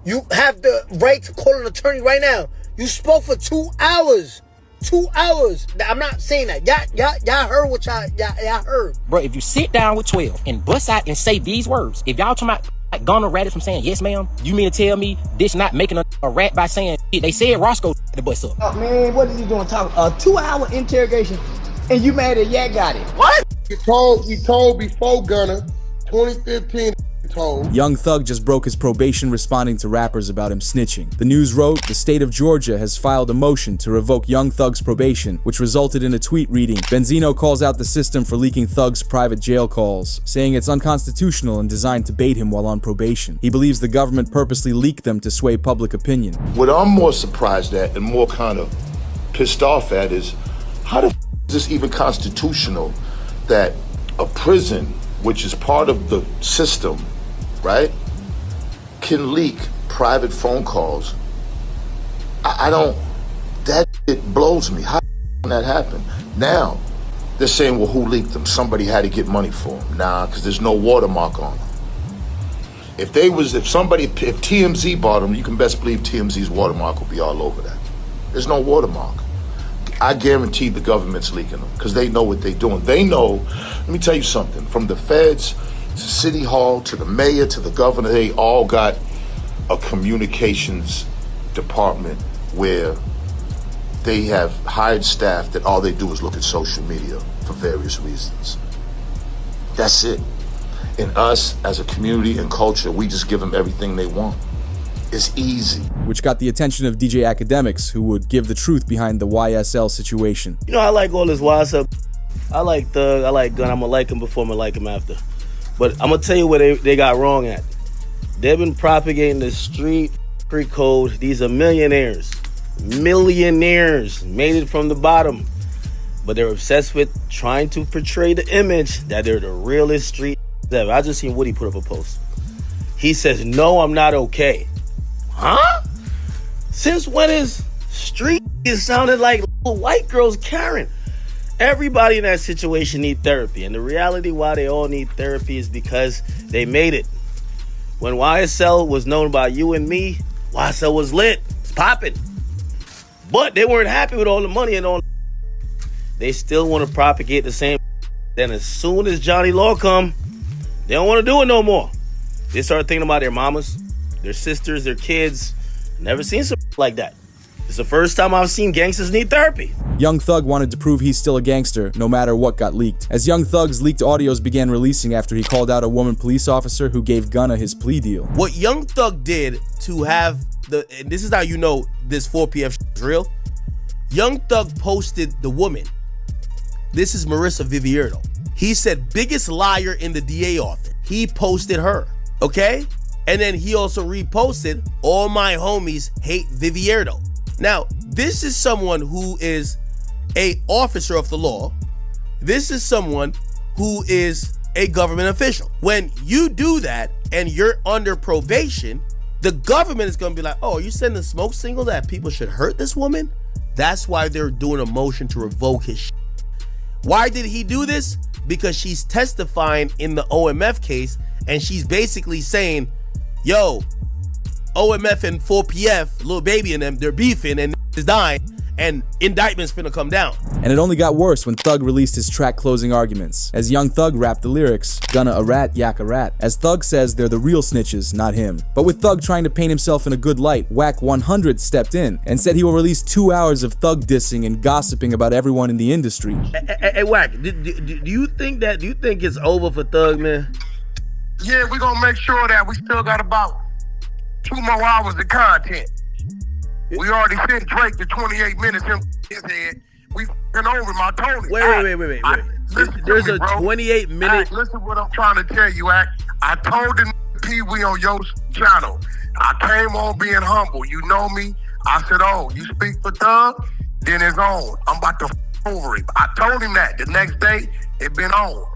You have the right to call an attorney right now. You spoke for 2 hours. 2 hours. I'm not saying that. Y'all heard what y'all heard. Bro, if you sit down with 12 and bust out and say these words, if y'all talking about like Gunna ratted from saying yes ma'am, you mean to tell me this not making a rat by saying shit? They said Roscoe the bus up. Oh man, what is he doing talking? A 2-hour interrogation and you mad that Yak got it? What? He told before Gunna, 2015. Young Thug just broke his probation responding to rappers about him snitching. The news wrote, the state of Georgia has filed a motion to revoke Young Thug's probation, which resulted in a tweet reading, Benzino calls out the system for leaking Thug's private jail calls, saying it's unconstitutional and designed to bait him while on probation. He believes the government purposely leaked them to sway public opinion. What I'm more surprised at and more kind of pissed off at is, how the f is this even constitutional that a prison, which is part of the system, right, can leak private phone calls? I don't, that it blows me. How can that happen? Now, they're saying, well, who leaked them? Somebody had to get money for them. Nah, because there's no watermark on them. If TMZ bought them, you can best believe TMZ's watermark will be all over that. There's no watermark. I guarantee the government's leaking them because they know what they're doing. They know, let me tell you something, from the feds to City Hall, to the mayor, to the governor, they all got a communications department where they have hired staff that all they do is look at social media for various reasons. That's it. And us, as a community and culture, we just give them everything they want. It's easy. Which got the attention of DJ Academics, who would give the truth behind the YSL situation. You know, I like all this YSL. I like Thug, I like Gunna. I'm gonna like him before, I'm gonna like him after. But I'm gonna tell you where they got wrong at. They've been propagating the street code. These are millionaires. Millionaires made it from the bottom. But they're obsessed with trying to portray the image that they're the realest street ever. I just seen Woody put up a post. He says, no, I'm not okay. Huh? Since when is street is sounded like little white girls Karen? Everybody in that situation need therapy. And the reality why they all need therapy is because they made it. When YSL was known by you and me, YSL was lit. It's popping. But they weren't happy with all the money and all. They still want to propagate the same. Then as soon as Johnny Law come, they don't want to do it no more. They start thinking about their mamas, their sisters, their kids. Never seen something like that. It's the first time I've seen gangsters need therapy. Young Thug wanted to prove he's still a gangster, no matter what got leaked. As Young Thug's leaked audios began releasing after he called out a woman police officer who gave Gunna his plea deal. What Young Thug did to have and this is how you know this 4 p.m. is real. Young Thug posted the woman. This is Marissa Vivierdo. He said, biggest liar in the DA office. He posted her, okay? And then he also reposted, all my homies hate Vivierdo. Now, this is someone who is a officer of the law. This is someone who is a government official. When you do that and you're under probation, the government is gonna be like, oh, you sending a smoke signal that people should hurt this woman? That's why they're doing a motion to revoke his shit. Why did he do this? Because she's testifying in the OMF case and she's basically saying, yo, OMF and 4PF, Lil Baby and them, they're beefing and is dying and indictments finna come down. And it only got worse when Thug released his track Closing Arguments. As Young Thug rapped the lyrics, Gunna a rat, Yak a rat. As Thug says, they're the real snitches, not him. But with Thug trying to paint himself in a good light, Wack 100 stepped in and said he will release 2 hours of Thug dissing and gossiping about everyone in the industry. Hey Wack, do you think it's over for Thug, man? Yeah, we're gonna make sure that we still got about 2 more hours of content. We already sent Drake to 28 minutes in his head. We f***ing over him. I told him. Wait. There's a 28-minute. Listen what I'm trying to tell you, Act. I told the Peewee on your channel. I came on being humble. You know me. I said, oh, you speak for Thug? Then it's on. I'm about to f*** over him. I told him that. The next day, it been on.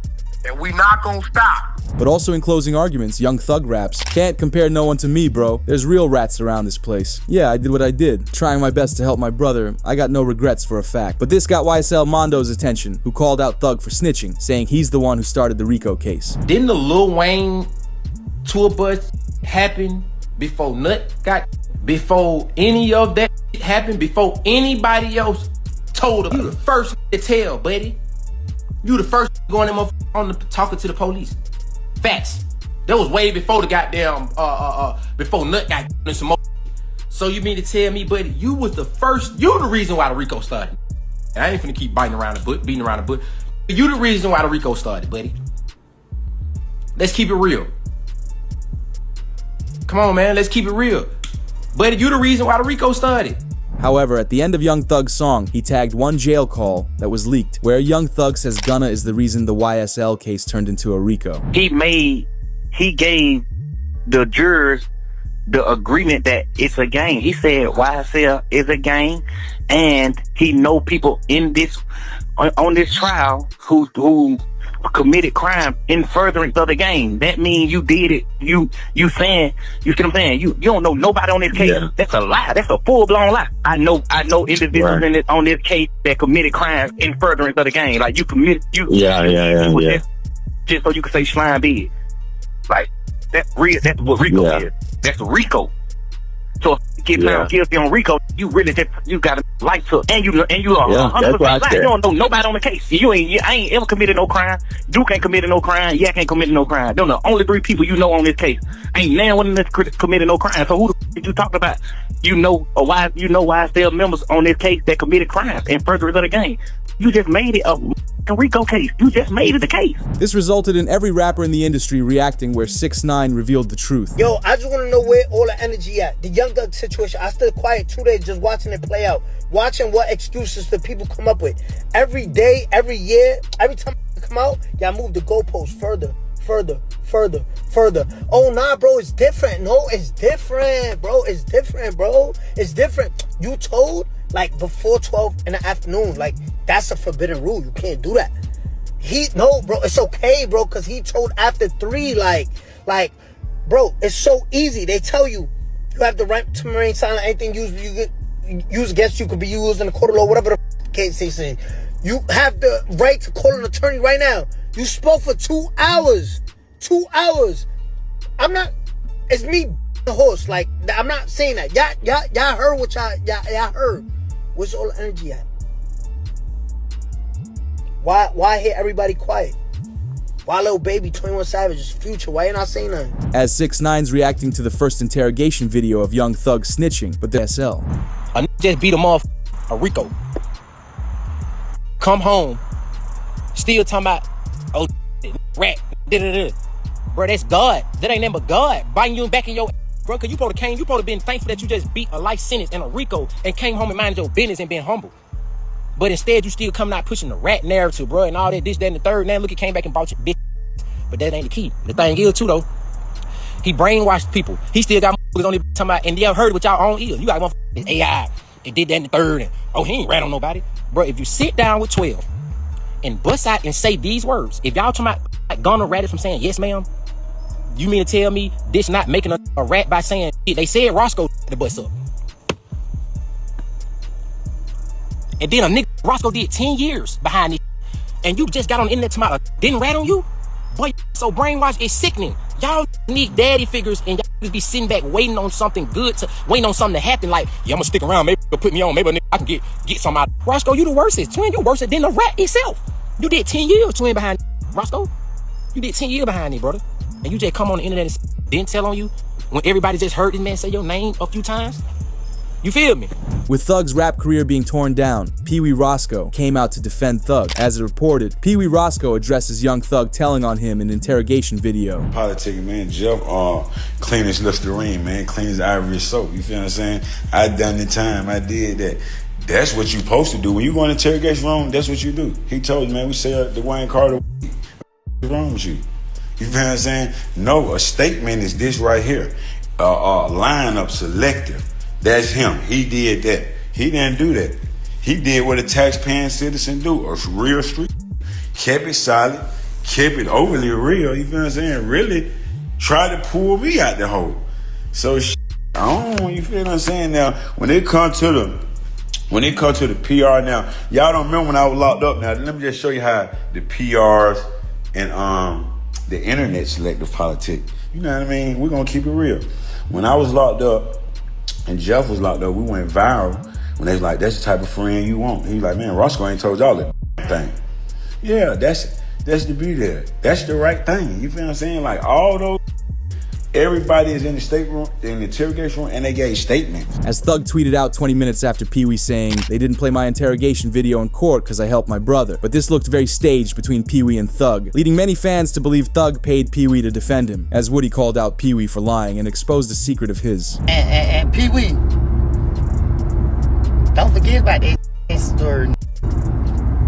And we not gonna stop. But also in Closing Arguments, Young Thug raps, can't compare no one to me, bro. There's real rats around this place. Yeah, I did what I did, trying my best to help my brother. I got no regrets for a fact. But this got YSL Mondo's attention, who called out Thug for snitching, saying he's the one who started the RICO case. Didn't the Lil Wayne tour bus happen before before any of that happened, before anybody else told him. You the first to tell, buddy. You the first going on talking to the police. Facts. That was way before the goddamn before Nut got in some more. So you mean to tell me, buddy, you was the first, you the reason why the RICO started. And I ain't finna keep beating around the bush. You the reason why the RICO started, buddy. Let's keep it real. Come on, man, let's keep it real. Buddy, you the reason why the RICO started. However, at the end of Young Thug's song, he tagged one jail call that was leaked, where Young Thug says Gunna is the reason the YSL case turned into a RICO. He gave the jurors the agreement that it's a gang. He said YSL is a gang, and he know people in this on this trial who committed crime in furtherance of the gang. That means you did it. You saying, you see what I'm saying? You don't know nobody on this case. Yeah. That's a lie. That's a full blown lie. I know individuals right. on this case that committed crimes in furtherance of the gang. Like you committed yeah. Just so you can say slime big. Like that's real. That's what RICO is. That's RICO. So if you get found guilty on RICO, you really you got a life hook, and you are 100% black. You don't know nobody on the case. I ain't ever committed no crime. Duke ain't committed no crime. Yak ain't committed no crime. Them the only 3 people you know on this case. Ain't now one of them committed no crime. So who the f you talking about? You know why still members on this case that committed crimes in furtherance of the gang. You just made it a RICO case. You just made it a case. This resulted in every rapper in the industry reacting, where 6ix9ine revealed the truth. Yo, I just want to know where all the energy at. The Young Thug situation, I stood quiet 2 days just watching it play out. Watching what excuses the people come up with. Every day, every year, every time I come out, y'all move the goalposts further. Oh, nah, bro, it's different. No, it's different, bro. It's different. You told, like, before 12 in the afternoon. Like, that's a forbidden rule. You can't do that. No, bro, it's okay, bro, because he told after 3, like, bro, it's so easy. They tell you have the right to remain silent. Anything used against you could be used in a court of law, whatever the case they say. You have the right to call an attorney right now. You spoke for 2 hours. 2 hours. It's me, the horse. Like, I'm not saying that. Y'all heard what y'all heard. Where's all the energy at? Why hear everybody quiet? Why Lil Baby, 21 Savage's Future? Why you not saying nothing? As 6ix9ine's reacting to the first interrogation video of Young Thug snitching, but the SL. I just beat him off a RICO. Come home, still talking about, oh, rat, bro, that's God. That ain't nothing but God biting you back in your, bro, because you supposed to been thankful that you just beat a life sentence in a RICO and came home and minded your business and been humble. But instead, you still coming out pushing the rat narrative, bro, and all that, this, that, and the third. Now look, he came back and bought your bitch. But that ain't the key. The thing is, too, though, he brainwashed people. He still got motherfuckers on there talking about, and y'all heard it with y'all own ears. You got motherfuckers AI, and did that in the third, and, oh, he ain't rat on nobody. Bro, if you sit down with 12 and bust out and say these words, if y'all talking about like, Gunna ratted from saying, yes, ma'am, you mean to tell me this not making a rat by saying, they said Roscoe the bust up. And then a nigga, Roscoe did 10 years behind this. And you just got on the internet tomorrow, didn't rat on you? Boy, so brainwashed, it's sickening. Y'all need daddy figures and y'all just be sitting back waiting on something good, waiting on something to happen. Like, yeah, I'm gonna stick around, maybe they'll put me on, maybe I can get some out. Roscoe, you the worstest. Twin, you worse than the rat itself. You did 10 years, twin, behind Roscoe. You did 10 years behind it, brother. And you just come on the internet and didn't tell on you when everybody just heard this man say your name a few times? You feel me? With Thug's rap career being torn down, Peewee Roscoe came out to defend Thug. As it reported, Peewee Roscoe addresses Young Thug telling on him in an interrogation video. Politicking, man, Jeff clean as Listerine, man, clean as ivory soap. You feel what I'm saying? I done the time, I did that. That's what you supposed to do. When you go in interrogation room, that's what you do. He told you, man, we say the Wayne Carter, what's wrong with you? You feel what I'm saying? No, a statement is this right here. Lineup selective. That's him. He did that. He didn't do that. He did what a taxpaying citizen do. A real street. Kept it solid. Kept it overly real. You feel what I'm saying? Really tried to pull me out the hole. So I don't. You feel what I'm saying? Now, when it comes to the PR now, y'all don't remember when I was locked up. Now, let me just show you how the PRs and the internet selective politics. You know what I mean? We're gonna keep it real. When I was locked up and Jeff was locked up, we went viral when they was like, that's the type of friend you want. He was like, man, Roscoe ain't told y'all that thing. Yeah, that's to be there. That's the right thing. You feel what I'm saying? Like all those, everybody is in the stateroom, in the interrogation room, and they gave statements. As Thug tweeted out 20 minutes after Peewee saying, they didn't play my interrogation video in court because I helped my brother. But this looked very staged between Peewee and Thug, leading many fans to believe Thug paid Peewee to defend him, as Woody called out Peewee for lying and exposed a secret of his. And Peewee, don't forget about that story.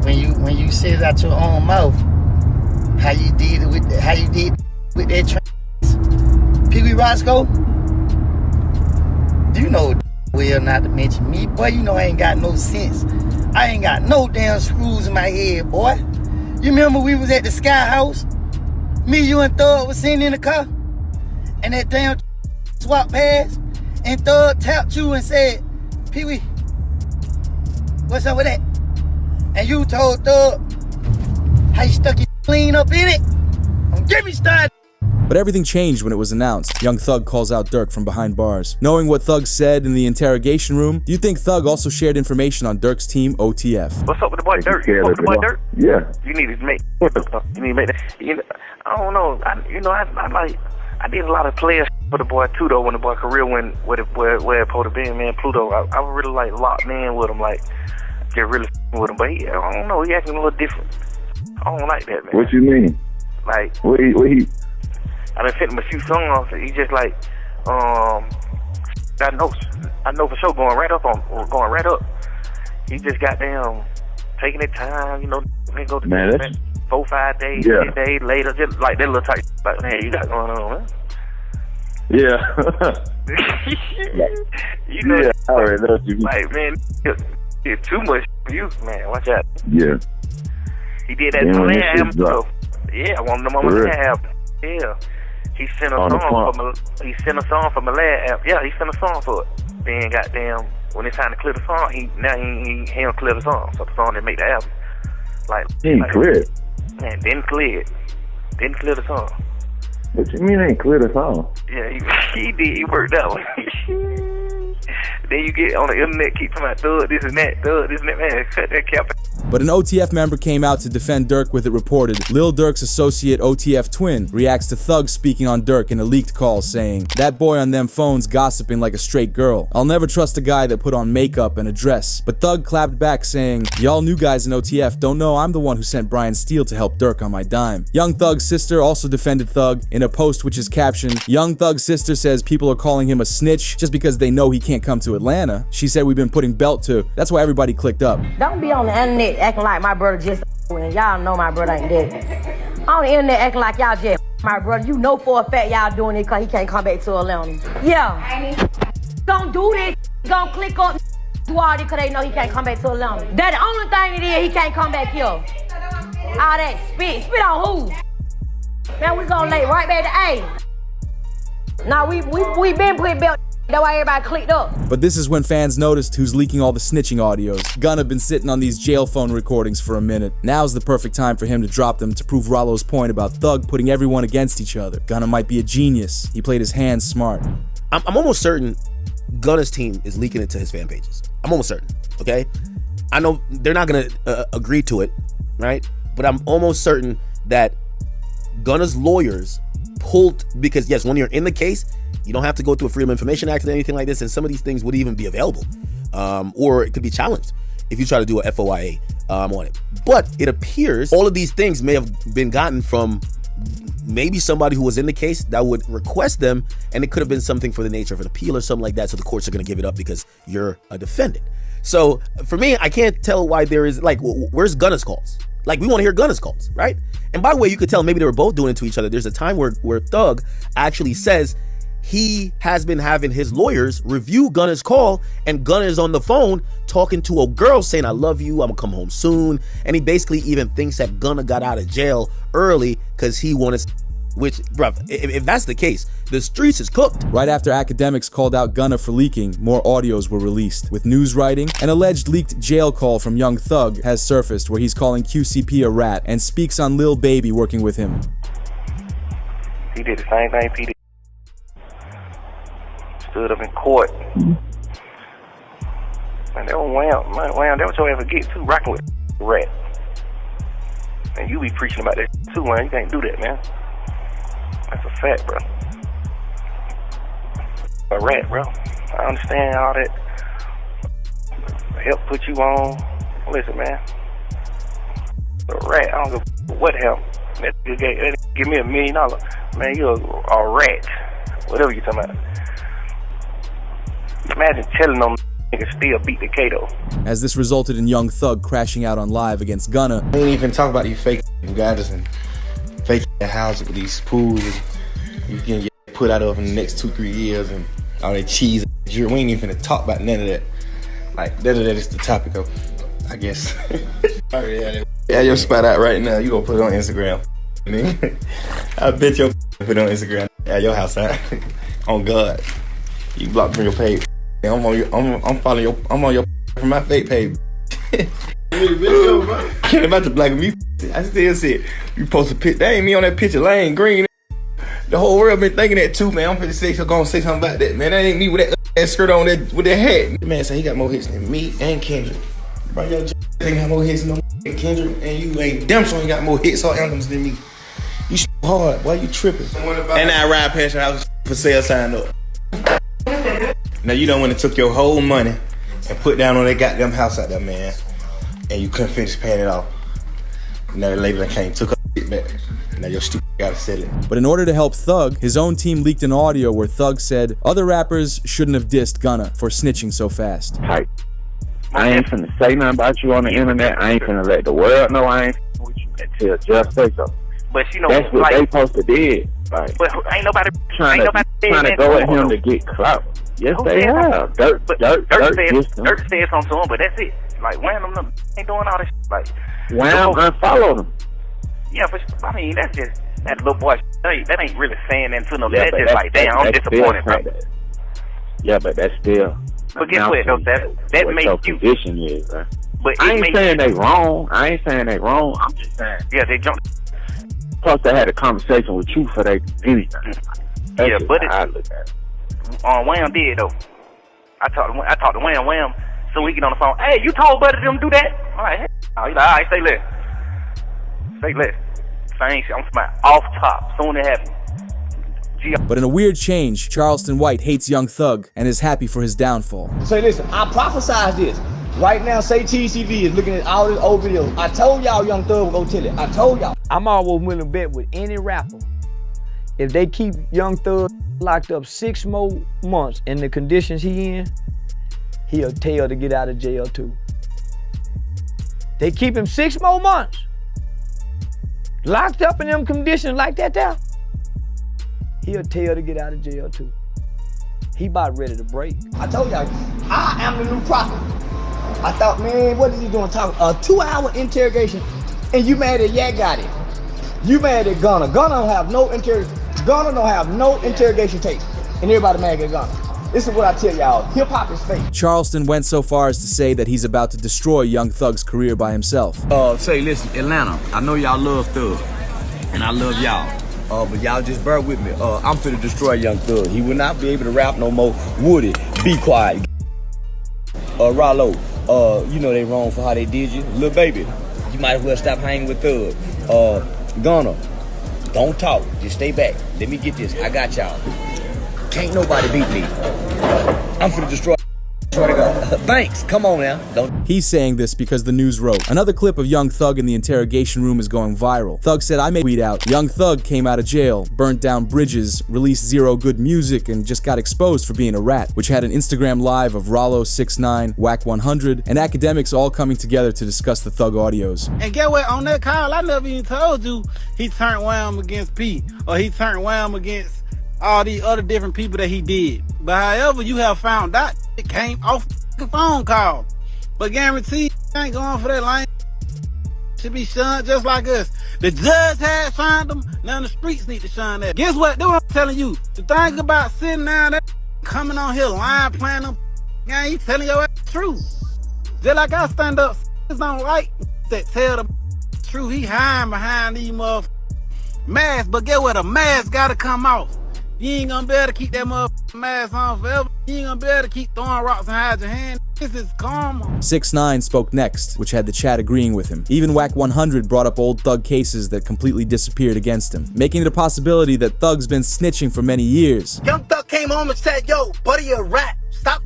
When you said it out your own mouth, how you did with that Peewee Roscoe, you know well not to mention me, boy. You know I ain't got no sense. I ain't got no damn screws in my head, boy. You remember we was at the Sky House? Me, you, and Thug was sitting in the car, and that damn swap past, and Thug tapped you and said, Peewee, what's up with that? And you told Thug how you stuck your clean up in it. Don't get me started. But everything changed when it was announced. Young Thug calls out Durk from behind bars. Knowing what Thug said in the interrogation room, do you think Thug also shared information on Durk's team, OTF? What's up with the boy Durk? What's up with the boy Durk? Yeah. You need to make. You need to make that. You know, I don't know. I did a lot of players for the boy too though. When the boy career went where it supposed to be, man, Pluto. I really like locked in with him, like get really with him. But I don't know. He acting a little different. I don't like that, man. What you mean? Like What he? I done sent him a few songs. He just like, I know for sure going right up. He just goddamn taking his time, you know. Go to Man, that's 4-5 days, 10 days later, just like that little type. Like, man, you got going on, man. Yeah. You know, yeah, I already know what you mean. like, man, it's too much for you, man. Watch out. Yeah. He did that to Land album too. Yeah, I want them on the album. Yeah. He sent a song for my lad album. Yeah, he sent a song for it. Then goddamn, when it's time to clear the song, he don't clear the song. So the song didn't make the album. He ain't clear. Man, didn't clear it. Didn't clear the song. What you mean ain't clear the song? Yeah, he did. He worked out. Then you get on the internet, keep talking about Thug, this and that, man. Cut that cap. But an OTF member came out to defend Durk with it reported. Lil Durk's associate OTF twin reacts to Thug speaking on Durk in a leaked call saying, that boy on them phones gossiping like a straight girl. I'll never trust a guy that put on makeup and a dress. But Thug clapped back saying, y'all new guys in OTF don't know I'm the one who sent Brian Steele to help Durk on my dime. Young Thug's sister also defended Thug in a post which is captioned, Young Thug's sister says people are calling him a snitch just because they know he can't come to Atlanta. She said we've been putting belt to. That's why everybody clicked up. Don't be on the internet acting like my brother just and y'all know my brother ain't dead. On the internet acting like y'all just my brother. You know for a fact y'all doing it because he can't come back to Atlanta. Yeah. Don't do this. Don't click up do all this because they know he can't come back to Atlanta. That the only thing it is, he can't come back here. All that spit. Spit on who? Man, we gonna lay right back to A. Now we been putting belt. That's why everybody clicked up. But this is when fans noticed who's leaking all the snitching audios. Gunna been sitting on these jail phone recordings for a minute. Now's the perfect time for him to drop them to prove Rollo's point about Thug putting everyone against each other. Gunna might be a genius. He played his hands smart. I'm almost certain Gunna's team is leaking it to his fan pages. I'm almost certain, okay? I know they're not gonna agree to it, right? But I'm almost certain that Gunna's lawyers pulled, because yes, when you're in the case, you don't have to go through a Freedom of Information Act or anything like this, and some of these things would even be available, or it could be challenged if you try to do a FOIA on it. But it appears all of these things may have been gotten from maybe somebody who was in the case that would request them, and it could have been something for the nature of an appeal or something like that, so the courts are going to give it up because you're a defendant. So for me, I can't tell why there is, like, where's Gunna's calls? Like, we want to hear Gunna's calls, right? And by the way, you could tell maybe they were both doing it to each other. There's a time where Thug actually says he has been having his lawyers review Gunna's call, and Gunna is on the phone talking to a girl saying, I love you, I'm gonna come home soon. And he basically even thinks that Gunna got out of jail early because he wanted, which, bruh, if that's the case, the streets is cooked. Right after academics called out Gunna for leaking, more audios were released. With news writing, an alleged leaked jail call from Young Thug has surfaced where he's calling QCP a rat and speaks on Lil Baby working with him. He did the same thing P did. stood up in court. Man, that was Wham. Man, Wham, that was your ever get too, rocking with rat. And you be preaching about that too, man. You can't do that, man. That's a fact, bro. A rat, bro. I understand all that help put you on. Listen, man. A rat, I don't give a what help. That nigga give me $1 million. Man, you're a rat. Whatever you talking about. Imagine telling them niggas still beat the Kato. As this resulted in Young Thug crashing out on Live against Gunna. We ain't even talk about these fake guys and fake houses with these pools. You can get put out of in the next 2-3 years and all that cheese. We ain't even finna talk about none of that. Like, that is the topic of, I guess. Yeah, your spot out right now. You gonna put it on Instagram. I bet you'll put it on Instagram. Yeah, your house out. On God. You blocked from your page. I'm on your from my fake page. Can't about to black me. I still said you post a picture. That ain't me on that picture. Lane green. The whole world been thinking that too, man. I'm finna say gonna say something about that, man. That ain't me with that skirt on that with that hat. The man said he got more hits than me and Kendrick. Bro, your ain't got more hits than Kendrick, and you ain't damn sure ain't got more hits or anthems than me. You hard, why you tripping? And I ride past your house for sale sign up. Now you done went and took your whole money and put down on that goddamn house out there, man. And you couldn't finish paying it off. Now the lady came took her shit back. Now your stupid gotta sell it. But in order to help Thug, his own team leaked an audio where Thug said other rappers shouldn't have dissed Gunna for snitching so fast. Type. I ain't finna say nothing about you on the internet. I ain't finna let the world know I ain't with you until just say so. But you know, that's what they supposed to did. Like, but ain't nobody trying to go at him to get clout. Yes, they have. Durk said something to him, but that's it. Like, Wham ain't doing all this shit. Like, Wham unfollowed him. Yeah, but I mean, that's just that little boy. That ain't really saying that to no. That's just like, damn, I'm disappointed, bro. Yeah, but that's still. But guess what, though? That makes you. Position is, bro. But I ain't saying they wrong. I'm just saying. Yeah, they jumped. Plus, they had a conversation with you for that anything. Yeah, but I look at it. Wham did though. I talked to Wham, so we get on the phone. Hey, you told Buddy them do that? All right, he's like, all right, stay less. Same shit. I'm smiling off top. Soon it happened. But in a weird change, Charleston White hates Young Thug and is happy for his downfall. Say, listen, I prophesied this. Right now, say TCV is looking at all this old videos. I told y'all Young Thug would go tell it. I told y'all. I'm always willing to bet with any rapper. If they keep Young Thug locked up 6 more months in the conditions he in, he'll tell to get out of jail too. They keep him 6 more months. Locked up in them conditions like that there, he'll tell to get out of jail too. He about ready to break. I told y'all, I am the new prophet. I thought, man, what is he doing talking? A 2-hour interrogation, and you mad that Yak got it. You mad at Gunna. Gunna don't have no interrogation tape, and everybody mad at Gunna. This is what I tell y'all, hip hop is fake. Charleston went so far as to say that he's about to destroy Young Thug's career by himself. Say, listen, Atlanta, I know y'all love Thug, and I love y'all. But y'all just bear with me. I'm finna destroy Young Thug. He will not be able to rap no more. Woody, be quiet. Rollo, you know they wrong for how they did you. Lil Baby, you might as well stop hanging with Thug. Gunna, don't talk, just stay back. Let me get this, I got y'all. Can't nobody beat me. I'm finna destroy. Swear to God. Thanks, come on now. Don't. He's saying this because the news wrote. Another clip of Young Thug in the interrogation room is going viral. Thug said, I may tweet out, Young Thug came out of jail, burnt down bridges, released 0 good music, and just got exposed for being a rat, which had an Instagram live of Rollo 6ix9ine, Wack 100, and academics all coming together to discuss the Thug audios. And get what, on that call, I never even told you he turned Wham against P, or he turned Wham against all these other different people that he did. But however you have found out, it came off the phone call. But guaranteed, ain't going for that line. Should be shunned just like us. The judge had shunned them, now the streets need to shun that. Guess what? That's what I'm telling you. The thing about sitting down there, coming on here, lying, playing them, yeah, you telling your ass the truth. Just like I stand up, don't like that tell the truth. He hiding behind these motherfuckers masks, but get what? A mask gotta come off. You ain't gonna be able to keep that motherfucking mask on forever. You ain't gonna be able to keep throwing rocks and hide your hand. This is karma. 6ix9ine spoke next, which had the chat agreeing with him. Even Wack 100 brought up old Thug cases that completely disappeared against him, making it a possibility that Thug's been snitching for many years. Young Thug came home and said, yo, buddy, you're a rat. Stop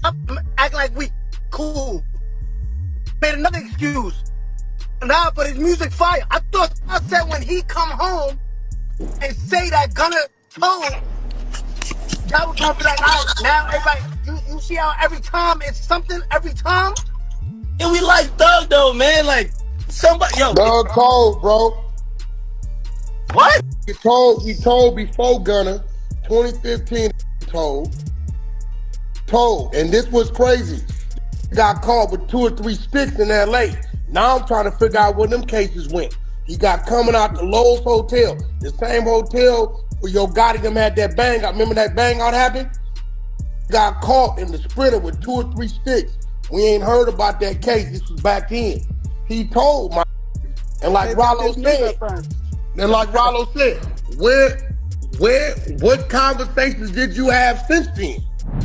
acting like we cool. Made another excuse. Nah, but his music fire. I thought I said when he come home and say that Gunna told, y'all was gonna be like, all right, now everybody, you see how every time it's something, every time? And we like Thug though, man. Like somebody, yo. Thug told, bro. What? He told before Gunna, 2015. Told, and this was crazy. He got caught with 2 or 3 sticks in L.A. Now I'm trying to figure out where them cases went. He got coming out the Lowe's Hotel, the same hotel where Yo Gotti them had that bang out. Remember that bang out happened? Got caught in the Sprinter with 2 or 3 sticks. We ain't heard about that case. This was back then. He told my, and like Rollo said, what conversations did you have since then?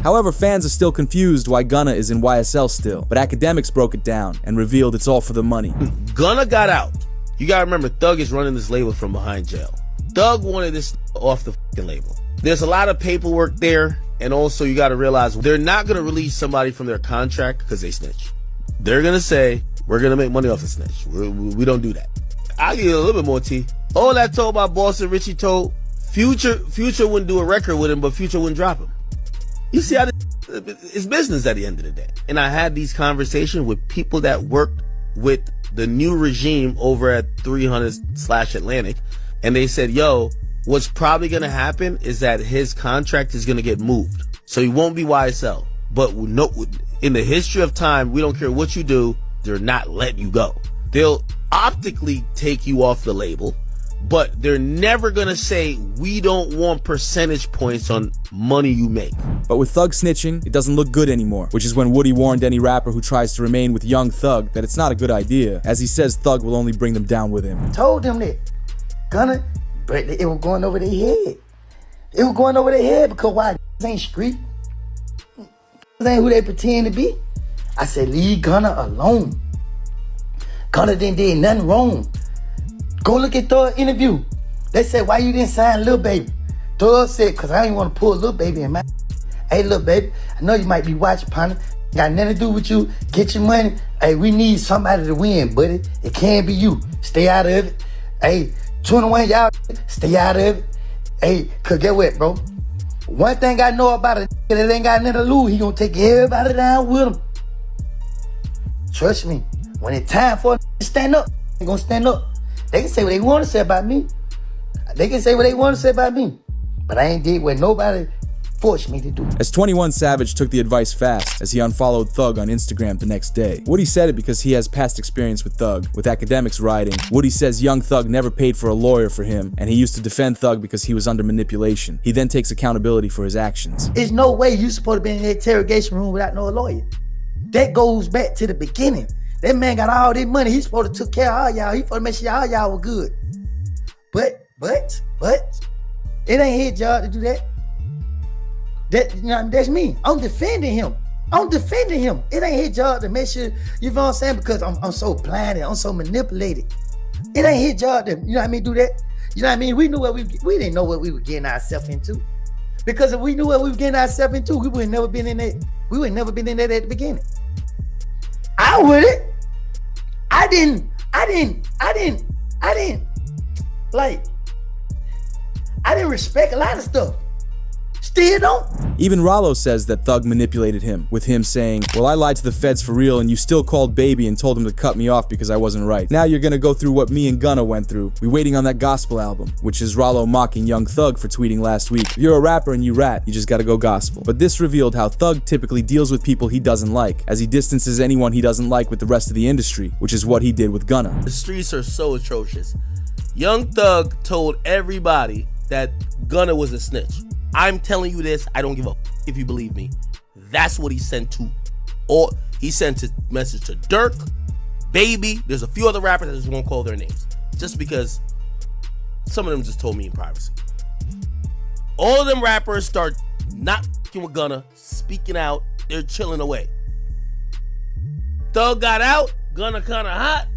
However, fans are still confused why Gunna is in YSL still, but academics broke it down and revealed it's all for the money. Gunna got out. You gotta remember, Thug is running this label from behind jail. Thug wanted this off the fucking label. There's a lot of paperwork there, and also you gotta realize they're not gonna release somebody from their contract because they snitch. They're gonna say, we're gonna make money off the snitch. We don't do that. I'll give you a little bit more tea. All that told by Boss and Richie told, Future wouldn't do a record with him, but Future wouldn't drop him. You see how it's business at the end of the day. And I had these conversations with people that worked with the new regime over at 300/Atlantic, and they said, yo, what's probably gonna happen is that his contract is gonna get moved. So he won't be YSL. But no, in the history of time, we don't care what you do, they're not letting you go. They'll optically take you off the label, but they're never gonna say, we don't want percentage points on money you make. But with Thug snitching, it doesn't look good anymore, which is when Woody warned any rapper who tries to remain with Young Thug that it's not a good idea, as he says Thug will only bring them down with him. Told them that Gunna, but it was going over their head. It was going over their head because why? Ain't street. Ain't who they pretend to be. I said, leave Gunna alone. Gunna did nothing wrong. Go look at Thug's interview. They said, why you didn't sign Lil Baby? Thug said, because I didn't want to pull Lil Baby in my. Hey, Lil Baby, I know you might be watching, partner. Got nothing to do with you. Get your money. Hey, we need somebody to win, buddy. It can't be you. Stay out of it. Hey, 21, y'all, stay out of it. Hey, because get what, bro? One thing I know about a nigga that ain't got nothing to lose, he gonna take everybody down with him. Trust me, when it's time for a nigga to stand up, they gonna stand up. They can say what they want to say about me. They can say what they want to say about me. But I ain't did what nobody forced me to do. As 21 Savage took the advice fast, as he unfollowed Thug on Instagram the next day. Woody said it because he has past experience with Thug. With academics writing, Woody says Young Thug never paid for a lawyer for him, and he used to defend Thug because he was under manipulation. He then takes accountability for his actions. There's no way you supposed to be in the interrogation room without no lawyer. That goes back to the beginning. That man got all this money. He's supposed to took care of all y'all. He supposed to make sure all y'all were good. But, it ain't his job to do that. That's me. I'm defending him. It ain't his job to make sure, you know what I'm saying? Because I'm so blinded. I'm so manipulated. It ain't his job to, you know what I mean, do that. You know what I mean? We knew what we didn't know what we were getting ourselves into. Because if we knew what we were getting ourselves into, we would have never been in that. We would have never been in that at the beginning. I wouldn't. I didn't respect a lot of stuff. Still don't. Even Rollo says that Thug manipulated him, with him saying, well, I lied to the feds for real and you still called baby and told him to cut me off because I wasn't right. Now you're gonna go through what me and Gunna went through. We waiting on that gospel album, which is Rollo mocking Young Thug for tweeting last week. If you're a rapper and you rat, you just gotta go gospel. But this revealed how Thug typically deals with people he doesn't like, as he distances anyone he doesn't like with the rest of the industry, which is what he did with Gunna. The streets are so atrocious. Young Thug told everybody that Gunna was a snitch. I'm telling you this, I don't give a if you believe me. That's what he sent to, or he sent a message to Durk, Baby. There's a few other rappers, I just won't call their names, just because some of them just told me in privacy. All of them rappers start not fucking with Gunna, speaking out. They're chilling away. Thug got out. Gunna kind of hot.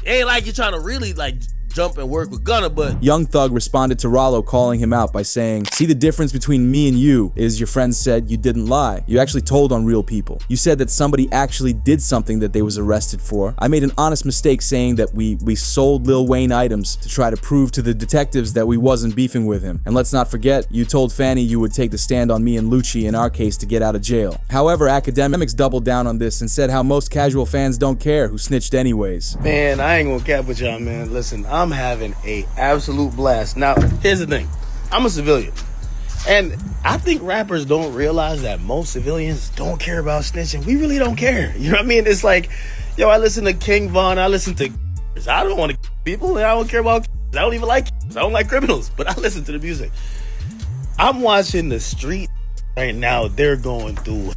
Ain't like you're trying to really like jump and work with Gunna, but Young Thug responded to Rollo calling him out by saying, "See, the difference between me and you is your friend said you didn't lie. You actually told on real people. You said that somebody actually did something that they was arrested for. I made an honest mistake saying that we sold Lil Wayne items to try to prove to the detectives that we wasn't beefing with him. And let's not forget, you told Fanny you would take the stand on me and Lucci in our case to get out of jail." However, academics doubled down on this and said how most casual fans don't care who snitched anyways. Man, I ain't gonna cap with y'all, man. Listen, I'm having a absolute blast. Now, here's the thing. I'm a civilian. And I think rappers don't realize that most civilians don't care about snitching. We really don't care. You know what I mean? It's like, yo, I listen to King Von. I listen to... I don't want to people. And I don't care about... I don't even like... I don't like criminals. But I listen to the music. I'm watching the street right now. They're going through...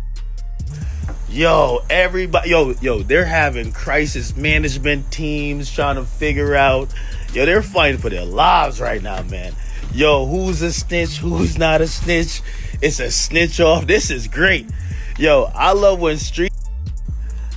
Yo, everybody... Yo, they're having crisis management teams trying to figure out... Yo, they're fighting for their lives right now, man. Yo, who's a snitch? Who's not a snitch? It's a snitch off. This is great. Yo, I love when street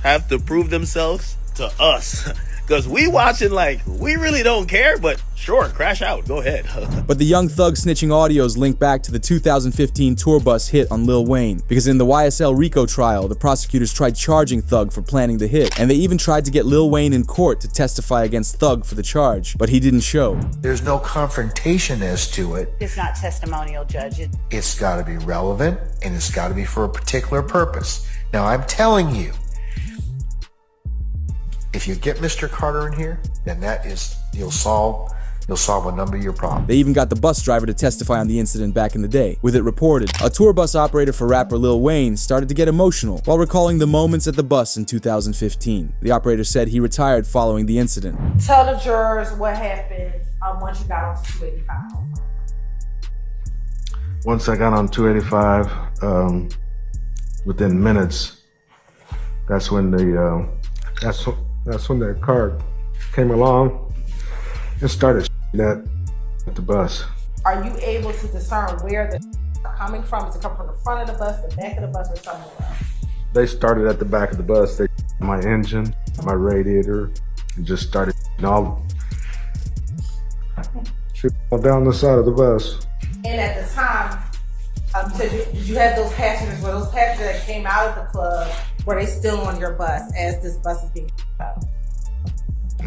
have to prove themselves to us. Because we watching like, we really don't care, but sure, crash out. Go ahead. But the Young Thug snitching audios link back to the 2015 tour bus hit on Lil Wayne, because in the YSL RICO trial, the prosecutors tried charging Thug for planning the hit, and they even tried to get Lil Wayne in court to testify against Thug for the charge, but he didn't show. There's no confrontation as to it. It's not testimonial, Judge. It's got to be relevant, and it's got to be for a particular purpose. Now, I'm telling you, if you get Mr. Carter in here, then that is, you'll solve a number of your problems. They even got the bus driver to testify on the incident back in the day. With it reported, a tour bus operator for rapper Lil Wayne started to get emotional while recalling the moments at the bus in 2015. The operator said he retired following the incident. Tell the jurors what happened once you got on 285. Once I got on 285, within minutes, that's when that car came along and started at the bus. Are you able to discern where the are coming from? Is it coming from the front of the bus, the back of the bus, or somewhere else? They started at the back of the bus. They my engine, my radiator, and just started all down the side of the bus. And at the time, did you have those passengers? Were those passengers that came out of the club, were they still on your bus as this bus is being up?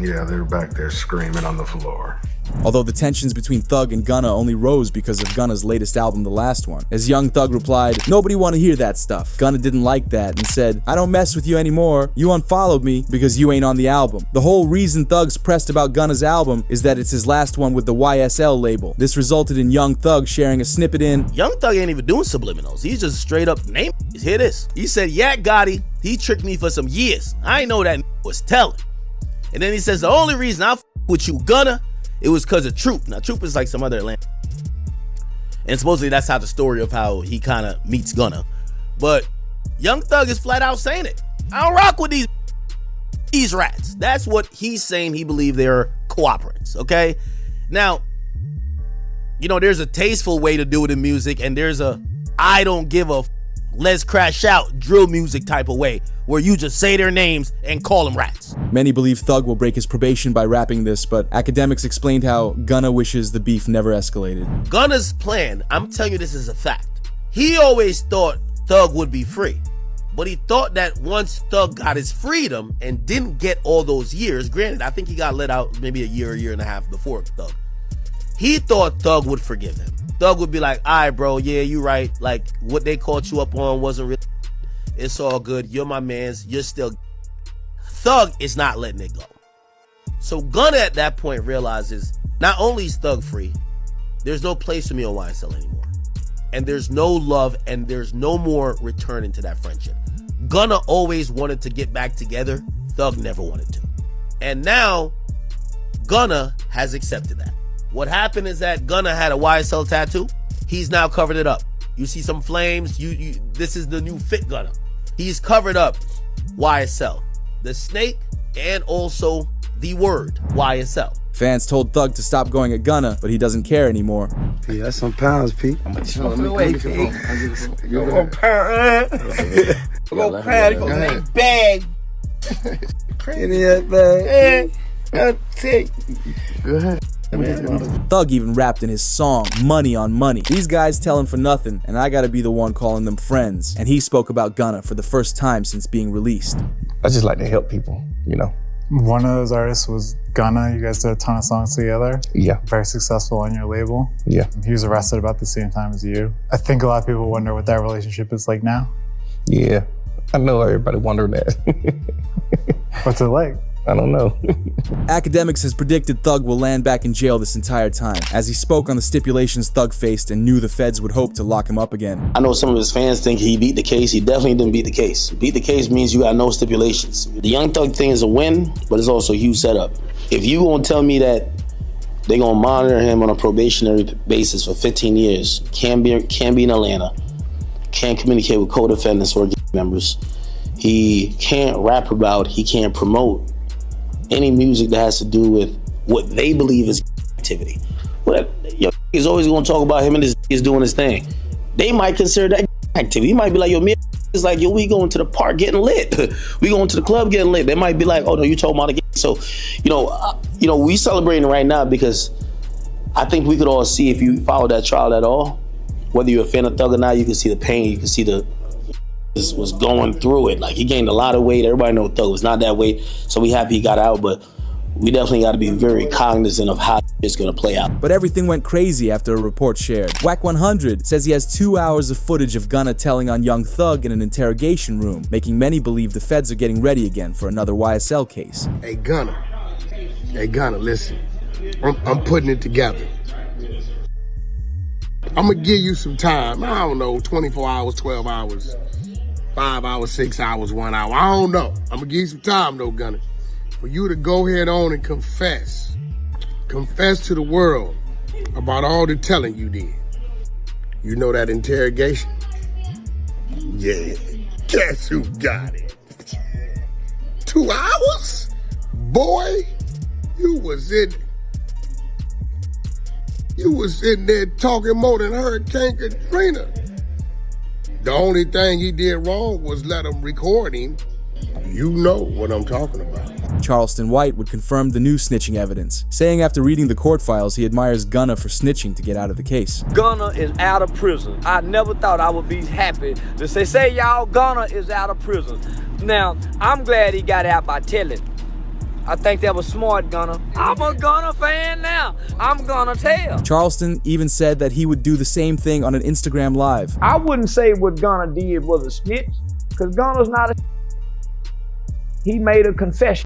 Yeah, they were back there screaming on the floor. Although the tensions between Thug and Gunna only rose because of Gunna's latest album, The Last One. As Young Thug replied, "Nobody want to hear that stuff." Gunna didn't like that and said, "I don't mess with you anymore. You unfollowed me because you ain't on the album." The whole reason Thug's pressed about Gunna's album is that it's his last one with the YSL label. This resulted in Young Thug sharing a snippet in. Young Thug ain't even doing subliminals. He's just straight up name. Hear this. He said, "Yak Gotti, he tricked me for some years. I ain't know that was telling." And then he says, "The only reason I with you, Gunna, it was because of Troop." Now, Troop is like some other Atlanta. And supposedly that's how the story of how he kind of meets Gunna. But Young Thug is flat out saying it. I don't rock with these rats. That's what he's saying. He believe they're cooperants, okay? Now, you know, there's a tasteful way to do it in music, and there's a I don't give a let's crash out drill music type of way where you just say their names and call them rats. Many believe Thug will break his probation by rapping this, but academics explained how Gunna wishes the beef never escalated. Gunna's plan, I'm telling you this is a fact. He always thought Thug would be free, but he thought that once Thug got his freedom and didn't get all those years, granted, I think he got let out maybe a year and a half before Thug. He thought Thug would forgive him. Thug would be like, "All right, bro, yeah, you right. Like, what they caught you up on wasn't really, it's all good. You're my mans. You're still." Thug is not letting it go. So Gunna at that point realizes not only is Thug free, there's no place for me on YSL anymore. And there's no love and there's no more returning to that friendship. Gunna always wanted to get back together. Thug never wanted to. And now Gunna has accepted that. What happened is that Gunna had a YSL tattoo. He's now covered it up. You see some flames. This is the new fit Gunna. He's covered up YSL, the snake, and also the word YSL. Fans told Thug to stop going at Gunna, but he doesn't care anymore. P, that's some pounds, P. I'm gonna show you away, P. You go pound, go pound, go make bag. In that bag. I'll take. Go ahead. Thug even rapped in his song, Money on Money. These guys tell him for nothing, and I gotta be the one calling them friends. And he spoke about Gunna for the first time since being released. I just like to help people, you know. One of those artists was Gunna. You guys did a ton of songs together. Yeah. Very successful on your label. Yeah. He was arrested about the same time as you. I think a lot of people wonder what that relationship is like now. Yeah. I know everybody wondering that. What's it like? I don't know. Academics has predicted Thug will land back in jail this entire time, as he spoke on the stipulations Thug faced and knew the feds would hope to lock him up again. I know some of his fans think he beat the case. He definitely didn't beat the case. Beat the case means you got no stipulations. The Young Thug thing is a win, but it's also a huge setup. If you gonna tell me that they're gonna monitor him on a probationary basis for 15 years, can't be in Atlanta, can't communicate with co-defendants or members, he can't rap about, he can't promote any music that has to do with what they believe is activity. Well, is always gonna talk about him and his is doing his thing. They might consider that activity. He might be like, yo, me is like, yo, we going to the park getting lit. We going to the club getting lit. They might be like, oh no, you talking about the game. So, we celebrating right now because I think we could all see, if you follow that trial at all, whether you're a fan of Thug or not, you can see the pain, you can see this was going through it. Like, he gained a lot of weight. Everybody knows Thug was not that weight, so we happy he got out, but we definitely got to be very cognizant of how it's going to play out. But everything went crazy after a report shared. Wack 100 says he has 2 hours of footage of Gunna telling on Young Thug in an interrogation room, making many believe the feds are getting ready again for another YSL case. Hey Gunna, listen, I'm putting it together. I'm gonna give you some time. I don't know, 24 hours, 12 hours, 5 hours, 6 hours, 1 hour. I don't know. I'm gonna give you some time though, Gunna, for you to go ahead on and confess. Confess to the world about all the telling you did. You know that interrogation? Yeah. Guess who got it? 2 hours? Boy, you was in there talking more than Hurricane Katrina. The only thing he did wrong was let him record him. You know what I'm talking about. Charleston White would confirm the new snitching evidence, saying after reading the court files he admires Gunna for snitching to get out of the case. Gunna is out of prison. I never thought I would be happy to say y'all, Gunna is out of prison. Now, I'm glad he got out by telling. I think that was smart, Gunna. I'm a Gunna fan now. I'm gonna tell. Charleston even said that he would do the same thing on an Instagram Live. I wouldn't say what Gunna did was a snitch, because Gunna's not a... He made a confession.